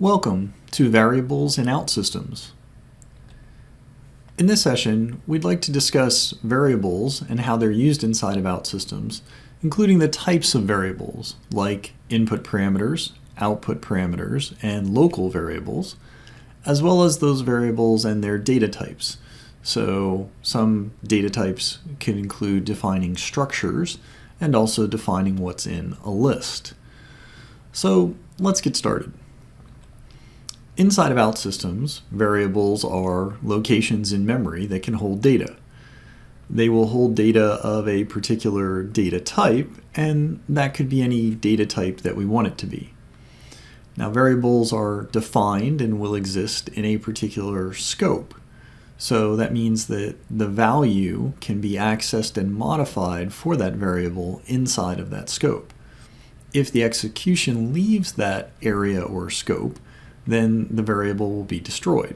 Welcome to Variables in OutSystems. In this session, we'd like to discuss variables and how they're used inside of OutSystems, including the types of variables like input parameters, output parameters, and local variables, as well as those variables and their data types. So some data types can include defining structures and also defining what's in a list. So let's get started. Inside of OutSystems, variables are locations in memory that can hold data. They will hold data of a particular data type, and that could be any data type that we want it to be. Now, variables are defined and will exist in a particular scope. So that means that the value can be accessed and modified for that variable inside of that scope. If the execution leaves that area or scope, then the variable will be destroyed.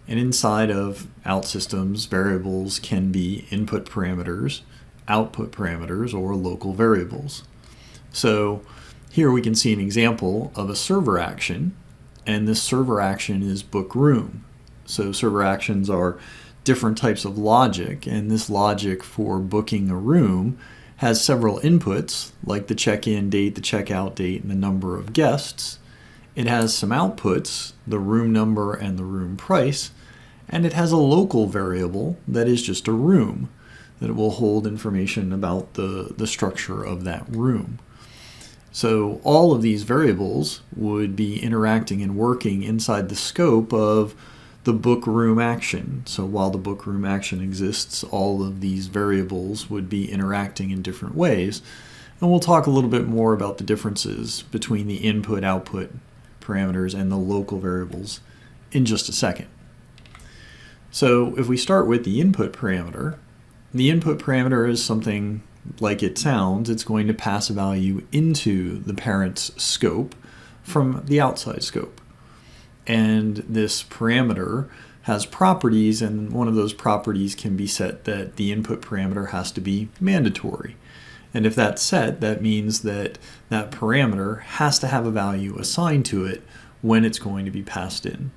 And inside of OutSystems, variables can be input parameters, output parameters, or local variables. So here we can see an example of a server action, and this server action is book room. So server actions are different types of logic, and this logic for booking a room has several inputs, like the check-in date, the check-out date, and the number of guests. It has some outputs, the room number and the room price, and it has a local variable that is just a room, that it will hold information about the structure of that room. So all of these variables would be interacting and working inside the scope of the book room action. So while the book room action exists, all of these variables would be interacting in different ways. And we'll talk a little bit more about the differences between the input-output parameters and the local variables in just a second. So if we start with the input parameter is something like it sounds. It's going to pass a value into the parent's scope from the outside scope. And this parameter has properties, and one of those properties can be set that the input parameter has to be mandatory. And if that's set, that means that that parameter has to have a value assigned to it when it's going to be passed in.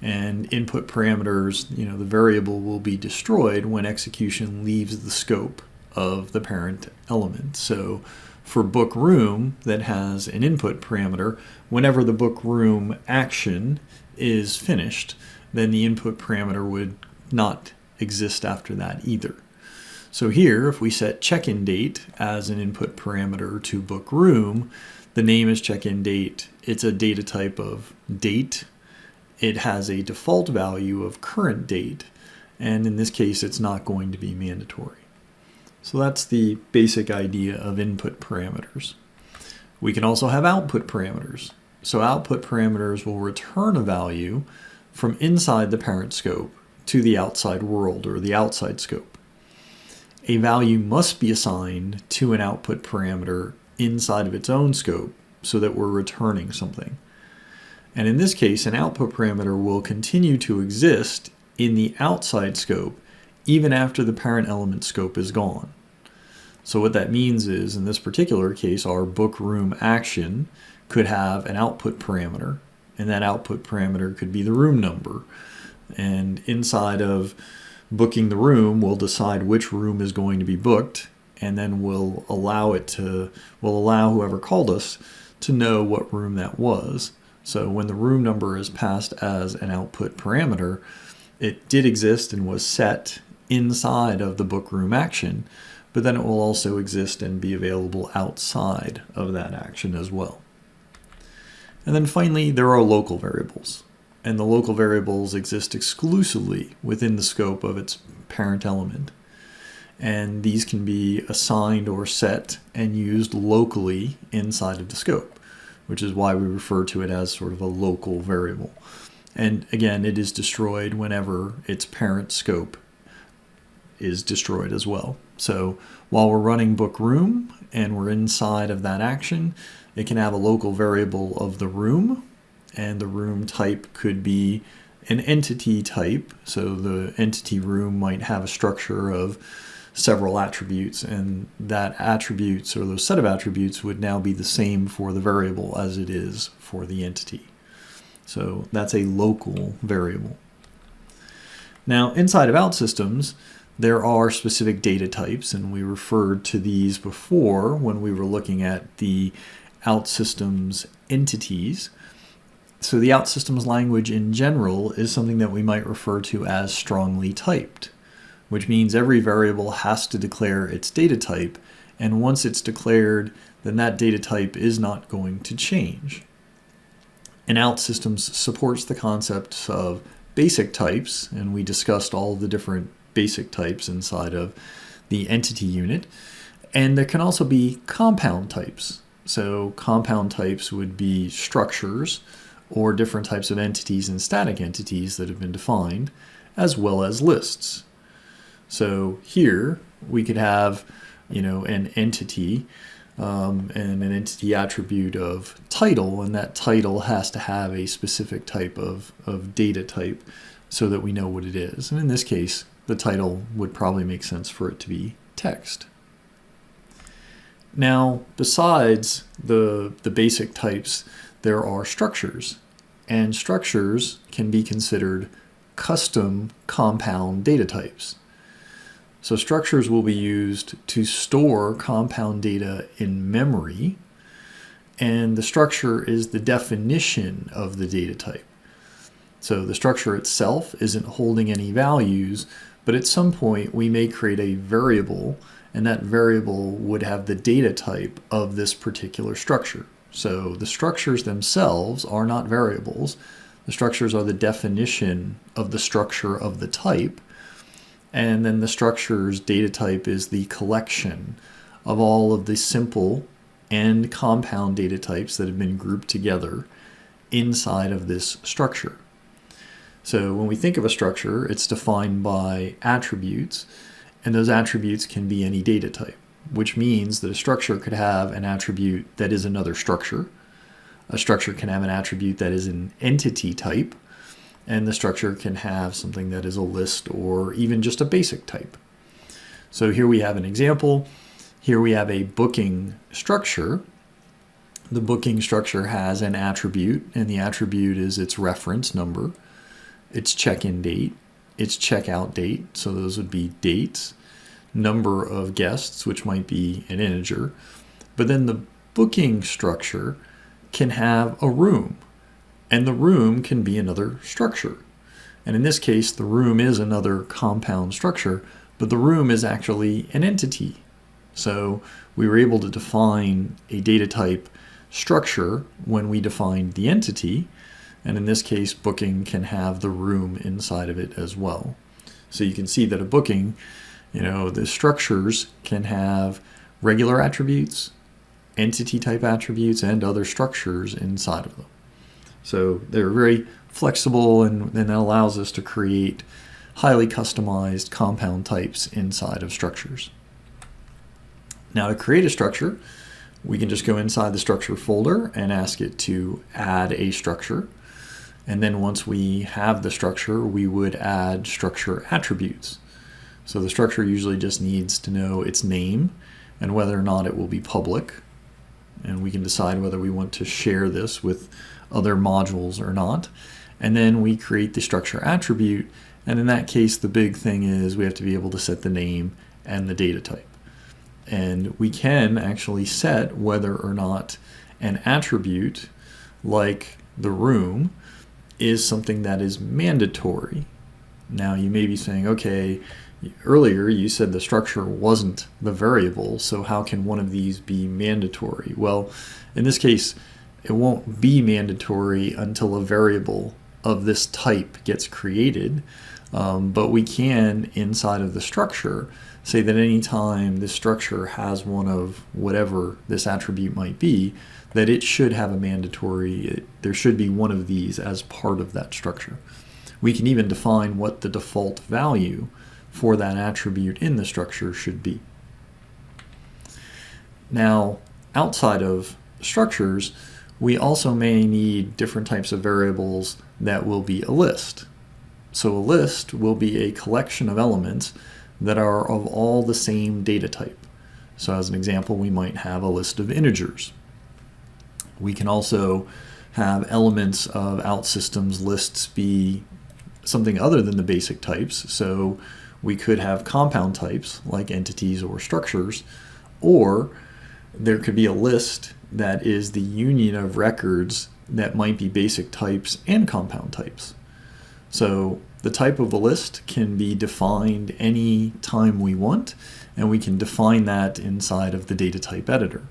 And input parameters, the variable will be destroyed when execution leaves the scope of the parent element. So for book room that has an input parameter, whenever the book room action is finished, then the input parameter would not exist after that either. So here, if we set check-in date as an input parameter to book room, the name is check-in date. It's a data type of date. It has a default value of current date, and in this case, it's not going to be mandatory. So that's the basic idea of input parameters. We can also have output parameters. So output parameters will return a value from inside the parent scope to the outside world or the outside scope. A value must be assigned to an output parameter inside of its own scope so that we're returning something. And in this case, an output parameter will continue to exist in the outside scope even after the parent element scope is gone. So what that means is, in this particular case, our book room action could have an output parameter, and that output parameter could be the room number. And inside of booking the room, we'll decide which room is going to be booked, and then we'll allow whoever called us to know what room that was. So when the room number is passed as an output parameter, it did exist and was set inside of the book room action, but then it will also exist and be available outside of that action as well. And then finally, there are local variables. And the local variables exist exclusively within the scope of its parent element. And these can be assigned or set and used locally inside of the scope, which is why we refer to it as sort of a local variable. And again, it is destroyed whenever its parent scope is destroyed as well. So while we're running book room and we're inside of that action, it can have a local variable of the room, and the room type could be an entity type. So the entity room might have a structure of several attributes, and that attributes, or those set of attributes, would now be the same for the variable as it is for the entity. So that's a local variable. Now, inside of OutSystems, there are specific data types, and we referred to these before when we were looking at the OutSystems entities. So the OutSystems language in general is something that we might refer to as strongly typed, which means every variable has to declare its data type, and once it's declared, then that data type is not going to change. And OutSystems supports the concepts of basic types, and we discussed all the different basic types inside of the entity unit. And there can also be compound types. So compound types would be structures or different types of entities and static entities that have been defined, as well as lists. So here we could have, an entity and an entity attribute of title, and that title has to have a specific type of data type so that we know what it is. And in this case, the title would probably make sense for it to be text. Now, besides the basic types, there are structures, and structures can be considered custom compound data types. So structures will be used to store compound data in memory, and the structure is the definition of the data type. So the structure itself isn't holding any values, but at some point we may create a variable, and that variable would have the data type of this particular structure. So the structures themselves are not variables. The structures are the definition of the structure of the type, and then the structure's data type is the collection of all of the simple and compound data types that have been grouped together inside of this structure. So when we think of a structure, it's defined by attributes, and those attributes can be any data type, which means that a structure could have an attribute that is another structure. A structure can have an attribute that is an entity type, and the structure can have something that is a list or even just a basic type. So here we have an example. Here we have a booking structure. The booking structure has an attribute, and the attribute is its reference number, its check-in date, its checkout date, so those would be dates, number of guests, which might be an integer. But then the booking structure can have a room, and the room can be another structure. And in this case, the room is another compound structure, but the room is actually an entity. So we were able to define a data type structure when we defined the entity, and in this case, booking can have the room inside of it as well. So you can see that a booking, the structures can have regular attributes, entity type attributes, and other structures inside of them. So they're very flexible, and that allows us to create highly customized compound types inside of structures. Now to create a structure, we can just go inside the structure folder and ask it to add a structure. And then once we have the structure, we would add structure attributes. So the structure usually just needs to know its name and whether or not it will be public. And we can decide whether we want to share this with other modules or not. And then we create the structure attribute. And in that case, the big thing is we have to be able to set the name and the data type. And we can actually set whether or not an attribute like the room is something that is mandatory. Now you may be saying, okay, earlier you said the structure wasn't the variable, so how can one of these be mandatory? Well, in this case, it won't be mandatory until a variable of this type gets created, but we can, inside of the structure, say that anytime this structure has one of whatever this attribute might be, that it should have a mandatory, there should be one of these as part of that structure. We can even define what the default value for that attribute in the structure should be. Now, outside of structures, we also may need different types of variables that will be a list. So a list will be a collection of elements that are of all the same data type. So as an example, we might have a list of integers. We can also have elements of OutSystems lists be something other than the basic types. So we could have compound types like entities or structures, or there could be a list that is the union of records that might be basic types and compound types. So the type of a list can be defined any time we want, and we can define that inside of the data type editor.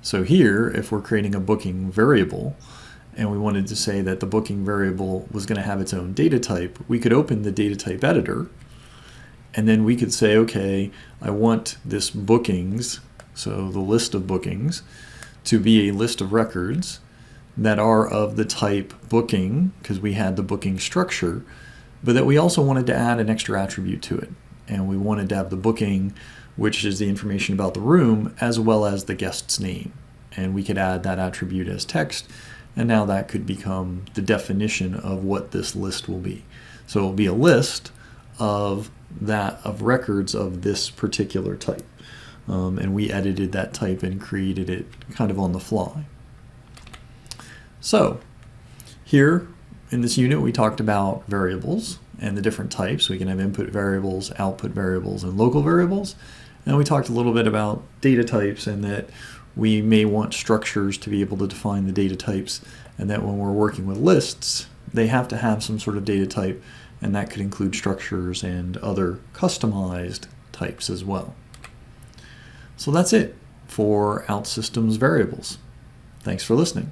So here, if we're creating a booking variable, and we wanted to say that the booking variable was going to have its own data type, we could open the data type editor, and then we could say, okay, I want this bookings, so the list of bookings, to be a list of records that are of the type booking, because we had the booking structure, but that we also wanted to add an extra attribute to it. And we wanted to have the booking, which is the information about the room, as well as the guest's name. And we could add that attribute as text, and now that could become the definition of what this list will be. So it will be a list of records of this particular type. And we edited that type and created it kind of on the fly. So here in this unit, we talked about variables and the different types. We can have input variables, output variables, and local variables. And we talked a little bit about data types, and that we may want structures to be able to define the data types, and that when we're working with lists, they have to have some sort of data type, and that could include structures and other customized types as well. So that's it for OutSystems variables. Thanks for listening.